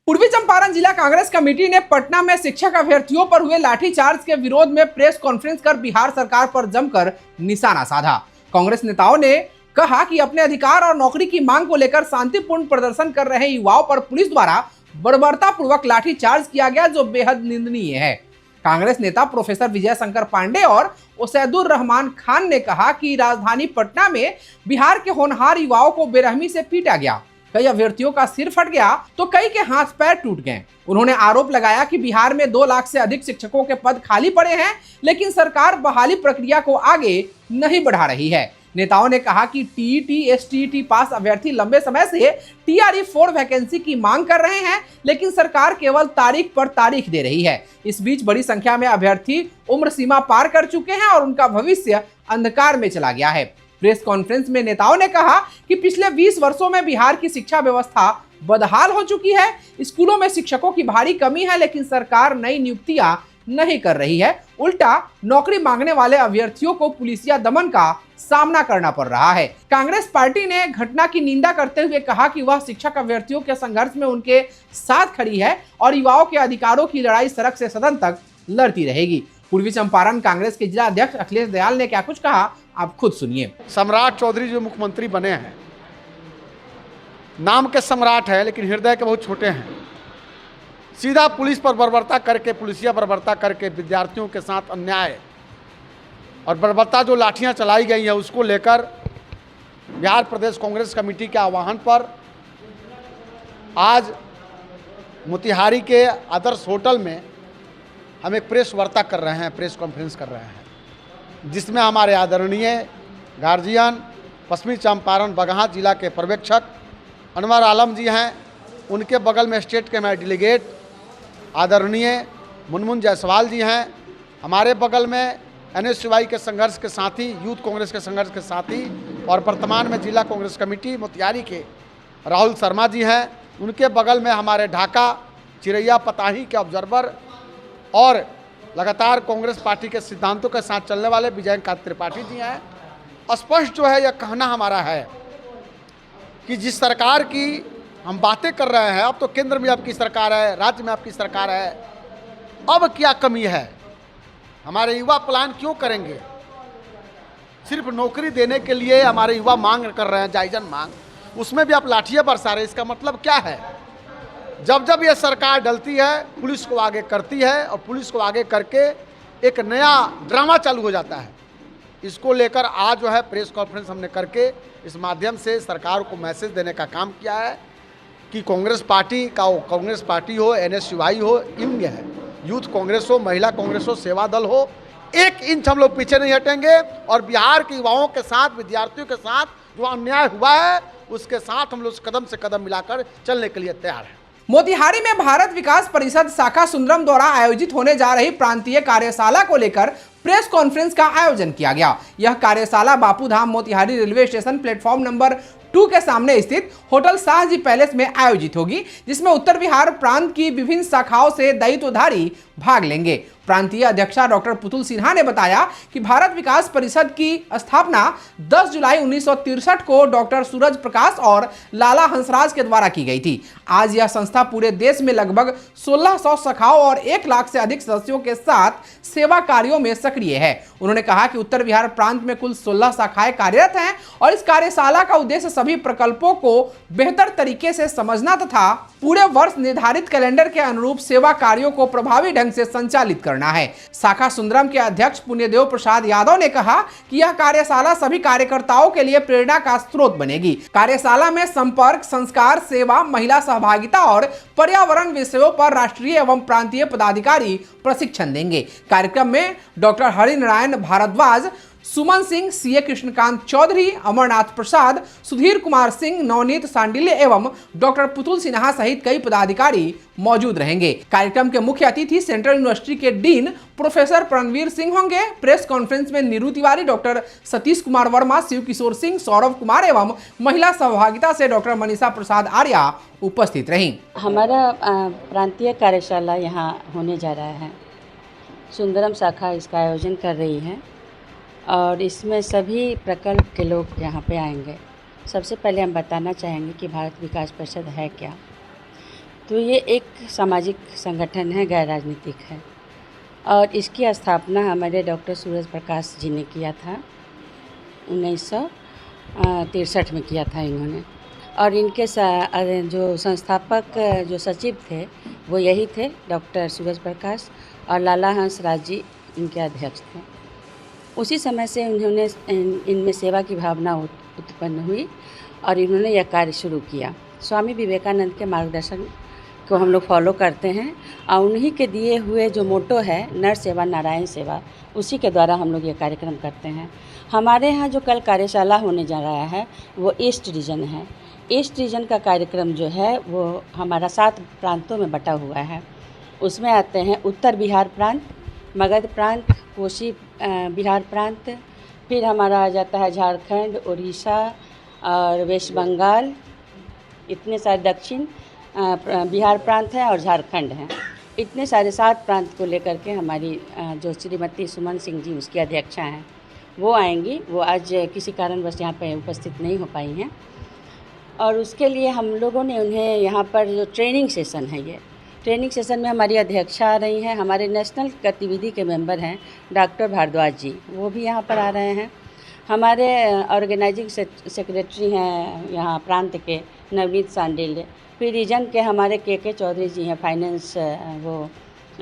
पूर्वी चंपारण जिला कांग्रेस कमेटी ने पटना में शिक्षक अभ्यर्थियों पर हुए लाठीचार्ज के विरोध में प्रेस कॉन्फ्रेंस कर बिहार सरकार पर जमकर निशाना साधा। कांग्रेस नेताओं ने कहा कि अपने अधिकार और नौकरी की मांग को लेकर शांतिपूर्ण प्रदर्शन कर रहे युवाओं पर पुलिस द्वारा बर्बरतापूर्वक लाठीचार्ज किया गया, जो बेहद निंदनीय है। कांग्रेस नेता प्रोफेसर विजय शंकर पांडे और ओसैदुर रहमान खान ने कहा कि राजधानी पटना में बिहार के होनहार युवाओं को बेरहमी से पीटा गया, कई अभ्यर्थियों का सिर फट गया तो कई के हाथ पैर टूट गए। उन्होंने आरोप लगाया कि बिहार में 2 लाख से अधिक शिक्षकों के पद खाली पड़े हैं, लेकिन सरकार बहाली प्रक्रिया को आगे नहीं बढ़ा रही है। नेताओं ने कहा कि टीईटी, एसटीईटी पास अभ्यर्थी लंबे समय से टीआरई 4 वैकेंसी की मांग कर रहे हैं, लेकिन सरकार केवल तारीख पर तारीख दे रही है। इस बीच बड़ी संख्या में अभ्यर्थी उम्र सीमा पार कर चुके हैं और उनका भविष्य अंधकार में चला गया है। प्रेस कॉन्फ्रेंस में नेताओं ने कहा कि पिछले 20 वर्षों में बिहार की शिक्षा व्यवस्था बदहाल हो चुकी है। स्कूलों में शिक्षकों की भारी कमी है, लेकिन सरकार नई नियुक्तियां नहीं कर रही है। उल्टा नौकरी मांगने वाले अभ्यर्थियों को पुलिसिया दमन का सामना करना पड़ रहा है। कांग्रेस पार्टी ने घटना की निंदा करते हुए कहा कि वह शिक्षक अभ्यर्थियों के संघर्ष में उनके साथ खड़ी है और युवाओं के अधिकारों की लड़ाई सड़क से सदन तक लड़ती रहेगी। पूर्वी चंपारण कांग्रेस के जिला अध्यक्ष अखिलेश दयाल ने क्या कुछ कहा, आप खुद सुनिए। सम्राट चौधरी जो मुख्यमंत्री बने हैं, नाम के सम्राट है लेकिन हृदय के बहुत छोटे हैं। सीधा पुलिस पर बर्बरता करके, पुलिसिया बर्बरता करके विद्यार्थियों के साथ अन्याय और बर्बरता जो लाठियां चलाई गई हैं, उसको लेकर बिहार प्रदेश कांग्रेस कमेटी के आह्वान पर आज मोतिहारी के आदर्श होटल में हम एक प्रेस वार्ता कर रहे हैं, प्रेस कॉन्फ्रेंस कर रहे हैं, जिसमें हमारे आदरणीय गार्जियन पश्चिमी चंपारण बगहा जिला के पर्यवेक्षक अनवर आलम जी हैं, उनके बगल में स्टेट के हमारे डेलीगेट आदरणीय मुनमुन जायसवाल जी हैं, हमारे बगल में एनएसयूआई के संघर्ष के साथी, यूथ कांग्रेस के संघर्ष के साथी और वर्तमान में जिला कांग्रेस कमेटी मोतिहारी के राहुल शर्मा जी हैं, उनके बगल में हमारे ढाका चिरैया पताही के ऑब्जर्वर और लगातार कांग्रेस पार्टी के सिद्धांतों के साथ चलने वाले विजयकांत त्रिपाठी जी हैं। स्पष्ट जो है यह कहना हमारा है कि जिस सरकार की हम बातें कर रहे हैं, अब तो केंद्र में आपकी सरकार है, राज्य में आपकी सरकार है, अब क्या कमी है? हमारे युवा प्लान क्यों करेंगे? सिर्फ नौकरी देने के लिए हमारे युवा मांग कर रहे हैं, जायजन मांग, उसमें भी आप लाठियाँ बरसा रहे, इसका मतलब क्या है? जब जब ये सरकार डलती है, पुलिस को आगे करती है और पुलिस को आगे करके एक नया ड्रामा चालू हो जाता है। इसको लेकर आज जो है प्रेस कॉन्फ्रेंस हमने करके इस माध्यम से सरकार को मैसेज देने का काम किया है कि कांग्रेस पार्टी हो, एनएसयूआई हो, इंग है, यूथ कांग्रेस हो, महिला कांग्रेस हो, सेवा दल हो, 1 इंच हम लोग पीछे नहीं हटेंगे और बिहार के युवाओं के साथ, विद्यार्थियों के साथ जो अन्याय हुआ है उसके साथ हम लोग कदम से कदम मिलाकर चलने के लिए तैयार हैं। मोतिहारी में भारत विकास परिषद शाखा सुंदरम द्वारा आयोजित होने जा रही प्रांतीय कार्यशाला को लेकर प्रेस कॉन्फ्रेंस का आयोजन किया गया। यह कार्यशाला Bapudham Motihari railway station platform number 2 के सामने स्थित होटल शाहजी पैलेस में आयोजित होगी, जिसमें उत्तर बिहार प्रांत की विभिन्न शाखाओं से दायित्वधारी भाग लेंगे। प्रांतीय अध्यक्षा डॉक्टर पुतुल सिन्हा ने बताया कि भारत विकास परिषद की स्थापना 10 जुलाई 1963 को डॉक्टर सूरज प्रकाश और लाला हंसराज के द्वारा की गई थी। आज यह संस्था पूरे देश में लगभग 1600 शाखाओं और 1 लाख से अधिक सदस्यों के साथ सेवा कार्यों में सक्रिय है। उन्होंने कहा कि उत्तर बिहार प्रांत में कुल 16 शाखाएं कार्यरत हैं और इस कार्यशाला का उद्देश्य सभी प्रकल्पों को बेहतर तरीके से समझना तथा पूरे वर्ष निर्धारित कैलेंडर के अनुरूप सेवा कार्यों को प्रभावी ढंग से संचालित करना है। शाखा सुंदरम के अध्यक्ष पुण्यदेव प्रसाद यादव ने कहा कि यह कार्यशाला सभी कार्यकर्ताओं के लिए प्रेरणा का स्रोत बनेगी। कार्यशाला में संपर्क, संस्कार, सेवा, महिला सहभागिता और पर्यावरण विषयों पर राष्ट्रीय एवं प्रांतीय पदाधिकारी प्रशिक्षण देंगे। कार्यक्रम में डॉक्टर हरिनारायण भारद्वाज, सुमन सिंह, सीए कृष्णकांत चौधरी, अमरनाथ प्रसाद, सुधीर कुमार सिंह, नवनीत सांडिल्य एवं डॉक्टर पुतुल सिन्हा सहित कई पदाधिकारी मौजूद रहेंगे। कार्यक्रम के मुख्य अतिथि सेंट्रल यूनिवर्सिटी के डीन प्रोफेसर प्रणवीर सिंह होंगे। प्रेस कॉन्फ्रेंस में नीरू तिवारी, डॉक्टर सतीश कुमार वर्मा, शिव किशोर सिंह, सौरभ कुमार एवं महिला सहभागिता से डॉक्टर मनीषा प्रसाद आर्या उपस्थित रहीं। हमारा प्रांतीय कार्यशाला यहाँ होने जा रहा है। सुंदरम शाखा इसका आयोजन कर रही है और इसमें सभी प्रकल्प के लोग यहाँ पे आएंगे। सबसे पहले हम बताना चाहेंगे कि भारत विकास परिषद है क्या। तो ये एक सामाजिक संगठन है, गैर राजनीतिक है और इसकी स्थापना हमारे डॉक्टर सूरज प्रकाश जी ने किया था 1963 में किया था इन्होंने। और इनके जो संस्थापक जो सचिव थे वो यही थे, डॉक्टर सूरज प्रकाश, और लाला हंस राज जी इनके अध्यक्ष थे। उसी समय से उन्होंने इनमें सेवा की भावना उत्पन्न हुई और इन्होंने यह कार्य शुरू किया। स्वामी विवेकानंद के मार्गदर्शन को हम लोग फॉलो करते हैं और उन्हीं के दिए हुए जो मोटो है नर सेवा नारायण सेवा, उसी के द्वारा हम लोग ये कार्यक्रम करते हैं। हमारे यहाँ जो कल कार्यशाला होने जा रहा है वो ईस्ट रीजन है। ईस्ट रीजन का कार्यक्रम जो है वो हमारा 7 प्रांतों में बटा हुआ है। उसमें आते हैं उत्तर बिहार प्रांत, मगध प्रांत, कोशी बिहार प्रांत, फिर हमारा आ जाता है झारखंड, उड़ीसा और वेस्ट बंगाल, इतने सारे दक्षिण बिहार प्रांत है और झारखंड है। इतने सारे 7 प्रांत को लेकर के हमारी जो श्रीमती सुमन सिंह जी उसकी अध्यक्षा हैं वो आएंगी। वो आज किसी कारणवश यहाँ पे उपस्थित नहीं हो पाई हैं और उसके लिए हम लोगों ने उन्हें यहाँ पर जो ट्रेनिंग सेशन है, ये ट्रेनिंग सेशन में हमारी अध्यक्षा आ रही हैं। हमारे नेशनल गतिविधि के मेंबर हैं डॉक्टर भारद्वाज जी, वो भी यहाँ पर आ रहे हैं। हमारे ऑर्गेनाइजिंग सेक्रेटरी हैं यहाँ प्रांत के नवनीत सांडिल्य, फिर रीजन के हमारे के चौधरी जी हैं, फाइनेंस वो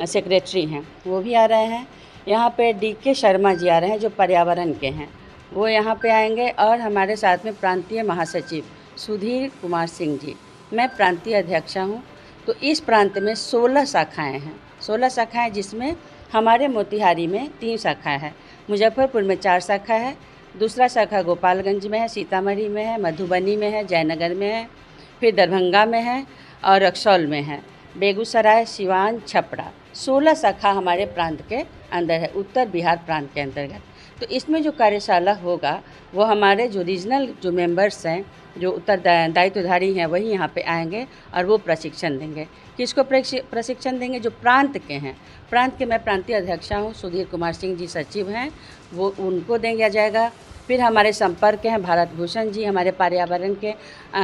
सेक्रेटरी हैं, वो भी आ रहे हैं। यहाँ पे DK शर्मा जी आ रहे हैं जो पर्यावरण के हैं, वो यहाँ पे आएंगे। और हमारे साथ में प्रांतीय महासचिव सुधीर कुमार सिंह जी, मैं प्रांतीय अध्यक्षा हूँ। तो इस प्रांत में 16 शाखाएँ हैं, 16 शाखाएँ, जिसमें हमारे मोतिहारी में 3 शाखाएँ हैं, मुजफ्फरपुर में 4 शाखा है, दूसरा शाखा गोपालगंज में है, सीतामढ़ी में है, मधुबनी में है, जयनगर में है, फिर दरभंगा में है और रक्सौल में है, बेगूसराय, सिवान, छपरा। 16 शाखा हमारे प्रांत के अंदर है, उत्तर बिहार प्रांत के अंतर्गत। तो इसमें जो कार्यशाला होगा वो हमारे जो रीजनल जो मेंबर्स हैं, जो उत्तरदायित्वधारी हैं, वही यहाँ पे आएंगे और वो प्रशिक्षण देंगे। किसको प्रशिक्षण देंगे? जो प्रांत के हैं। प्रांत के मैं प्रांतीय अध्यक्षा हूँ, सुधीर कुमार सिंह जी सचिव हैं, वो उनको देंगे जाएगा। फिर हमारे संपर्क के हैं भारत भूषण जी, हमारे पर्यावरण के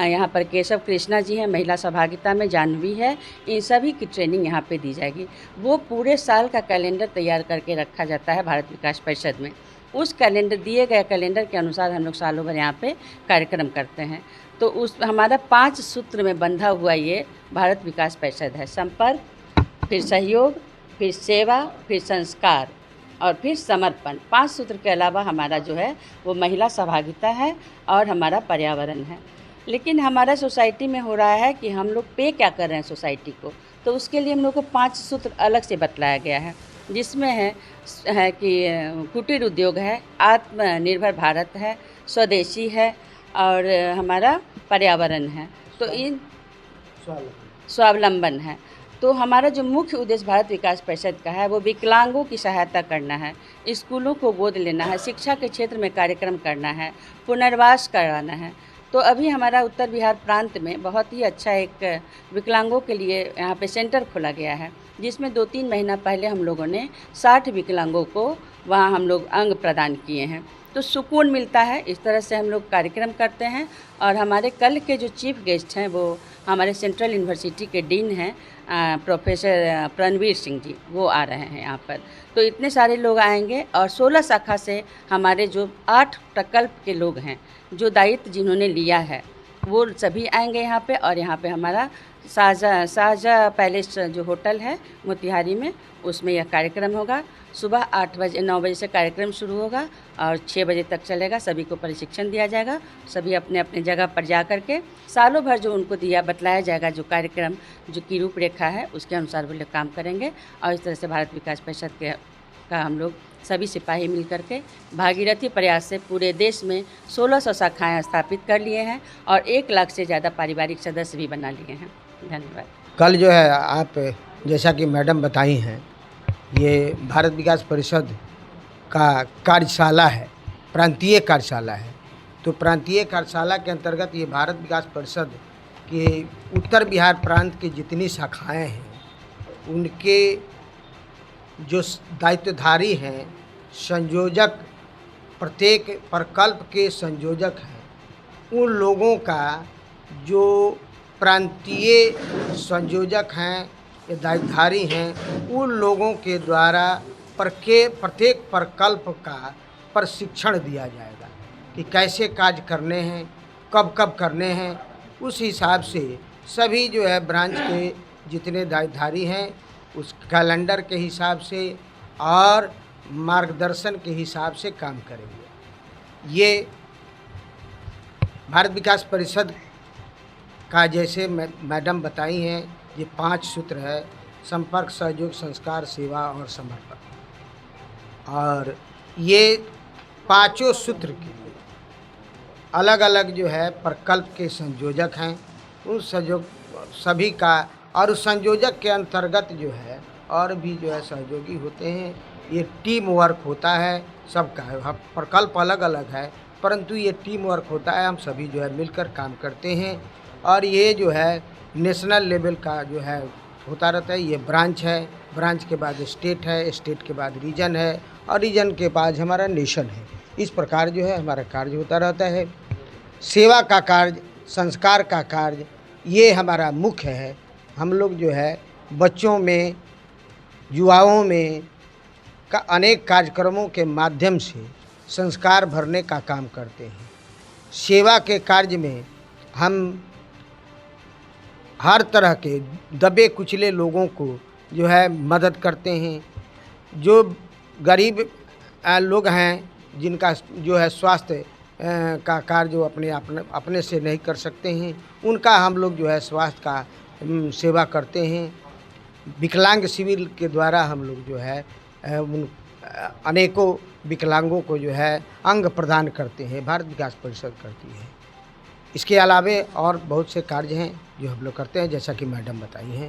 यहाँ पर केशव कृष्णा जी हैं, महिला सहभागिता में जानवी है, इन सभी की ट्रेनिंग यहाँ पे दी जाएगी। वो पूरे साल का कैलेंडर तैयार करके रखा जाता है भारत विकास परिषद में। उस कैलेंडर, दिए गए कैलेंडर के अनुसार हम लोग सालों भर यहाँ पे कार्यक्रम करते हैं। तो उस हमारा 5 सूत्र में बंधा हुआ ये भारत विकास परिषद है। संपर्क, फिर सहयोग, फिर सेवा, फिर संस्कार और फिर समर्पण। 5 सूत्र के अलावा हमारा जो है वो महिला सहभागिता है और हमारा पर्यावरण है। लेकिन हमारा सोसाइटी में हो रहा है कि हम लोग पे क्या कर रहे हैं सोसाइटी को, तो उसके लिए हम लोग को 5 सूत्र अलग से बतलाया गया है, जिसमें है कि कुटीर उद्योग है, आत्मनिर्भर भारत है, स्वदेशी है और हमारा पर्यावरण है, तो इन स्वावलंबन है। तो हमारा जो मुख्य उद्देश्य भारत विकास परिषद का है वो विकलांगों की सहायता करना है, स्कूलों को गोद लेना है, शिक्षा के क्षेत्र में कार्यक्रम करना है, पुनर्वास कराना है। तो अभी हमारा उत्तर बिहार प्रांत में बहुत ही अच्छा एक विकलांगों के लिए यहाँ पे सेंटर खोला गया है, जिसमें 2-3 महीना पहले हम लोगों ने 60 विकलांगों को वहाँ हम लोग अंग प्रदान किए हैं। तो सुकून मिलता है, इस तरह से हम लोग कार्यक्रम करते हैं। और हमारे कल के जो चीफ गेस्ट हैं वो हमारे सेंट्रल यूनिवर्सिटी के डीन हैं प्रोफेसर प्रणवीर सिंह जी, वो आ रहे हैं यहाँ पर। तो इतने सारे लोग आएंगे और 16 शाखा से हमारे जो 8 प्रकल्प के लोग हैं, जो दायित्व जिन्होंने लिया है, वो सभी आएंगे यहाँ पे। और यहाँ पे हमारा शाहजहाँ पैलेस जो होटल है मोतिहारी में, उसमें यह कार्यक्रम होगा। सुबह 9 बजे से कार्यक्रम शुरू होगा और 6 बजे तक चलेगा। सभी को प्रशिक्षण दिया जाएगा, सभी अपने अपने जगह पर जा कर के सालों भर जो उनको बतलाया जाएगा, जो कार्यक्रम जो की रूपरेखा है उसके अनुसार वो लोग काम करेंगे। और इस तरह से भारत विकास परिषद का हम लोग सभी सिपाही मिल कर के भागीरथी प्रयास से पूरे देश में 1600 शाखाएँ स्थापित कर लिए हैं और 1 लाख से ज़्यादा पारिवारिक सदस्य भी बना लिए हैं। धन्यवाद। कल जो है आप जैसा कि मैडम बताई हैं, ये भारत विकास परिषद का कार्यशाला है, प्रांतीय कार्यशाला है। तो प्रांतीय कार्यशाला के अंतर्गत ये भारत विकास परिषद के उत्तर बिहार प्रांत की जितनी शाखाएं हैं, उनके जो दायित्वधारी हैं, संयोजक, प्रत्येक प्रकल्प के संयोजक हैं, उन लोगों का जो प्रांतीय संयोजक हैं या दायित्वधारी हैं उन लोगों के द्वारा प्रत्येक प्रकल्प का प्रशिक्षण दिया जाएगा कि कैसे कार्य करने हैं, कब कब करने हैं। उस हिसाब से सभी जो है ब्रांच के जितने दायित्वधारी हैं उस कैलेंडर के हिसाब से और मार्गदर्शन के हिसाब से काम करेंगे। ये भारत विकास परिषद का जैसे मैडम बताई हैं ये 5 सूत्र है: संपर्क, सहयोग, संस्कार, सेवा और समर्पण। और ये पांचों सूत्र के अलग अलग जो है प्रकल्प के संयोजक हैं। उन संयोग सभी का और उस संयोजक के अंतर्गत जो है और भी जो है सहयोगी होते हैं। ये टीम वर्क होता है सबका। प्रकल्प अलग अलग है परंतु ये टीम वर्क होता है, हम सभी जो है मिलकर काम करते हैं। और ये जो है नेशनल लेवल का जो है होता रहता है। ये ब्रांच है, ब्रांच के बाद स्टेट है, स्टेट के बाद रीजन है और रीजन के बाद हमारा नेशन है। इस प्रकार जो है हमारा कार्य होता रहता है। सेवा का कार्य, संस्कार का कार्य ये हमारा मुख्य है। हम लोग जो है बच्चों में, युवाओं में का अनेक कार्यक्रमों के माध्यम से संस्कार भरने का काम करते हैं। सेवा के कार्य में हम हर तरह के दबे कुचले लोगों को जो है मदद करते हैं। जो गरीब लोग हैं जिनका जो है स्वास्थ्य का कार्य जो अपने से नहीं कर सकते हैं, उनका हम लोग जो है स्वास्थ्य का सेवा करते हैं। विकलांग शिविर के द्वारा हम लोग जो है उन अनेकों विकलांगों को जो है अंग प्रदान करते हैं, भारत विकास परिषद करती है। इसके अलावे और बहुत से कार्य हैं जो हम लोग करते हैं जैसा कि मैडम बताई हैं।